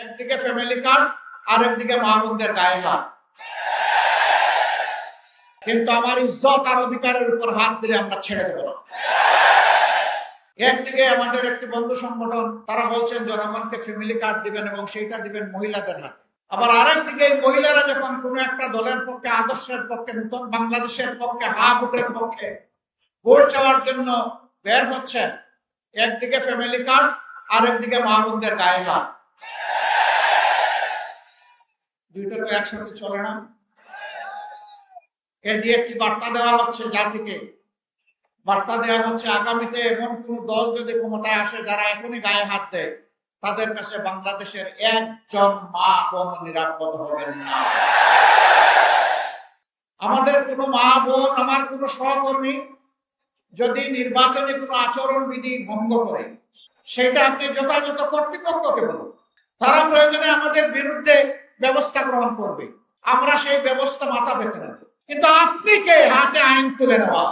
একদিকে family card আর একদিকে মা বোনদের গায়ে হাত। কিন্তু আমার ইজ্জত আর অধিকারের উপর হাত দিলে আমরা ছেড়ে দেব না। একদিকে আমাদের একটি বন্ধু সংগঠন, তারা বলছেন জনগণকে ফ্যামিলি কার্ড দিবেন এবং সেইটা দিবেন মহিলাদের হাতে। আবার আরেকদিকে মহিলারা যখন কোনো একটা দলের পক্ষে, আদর্শের পক্ষে, নতুন বাংলাদেশের পক্ষে, হা ভোটের পক্ষে ভোট চাওয়ার জন্য বের হচ্ছেন, একদিকে ফ্যামিলি কার্ড আর একদিকে মা বোনদের গায়ে হাত। দুইটা তো একসাথে চলে না। এ দিয়ে কি বার্তা দেওয়া হচ্ছে জাতিকে? বার্তা দেওয়া হচ্ছে আগামীতে এমন কোন দল যদি ক্ষমতায় আসে যারা এখনই গায়ে হাত দেয়, তাদের কাছে বাংলাদেশের একজন মা বোন নিরাপদ হবেন না। আমাদের কোনো মা বোন, আমার কোনো সহকর্মী যদি নির্বাচনে কোনো আচরণ বিধি ভঙ্গ করে, সেটা আপনি যথাযথ কর্তৃপক্ষকে বলুন। তারা প্রয়োজনে আমাদের বিরুদ্ধে ব্যবস্থা গ্রহণ করবে, আমরা সেই ব্যবস্থা মাথা পেতে রাখি। কিন্তু আপনি কে হাতে আইন তুলে নেওয়া?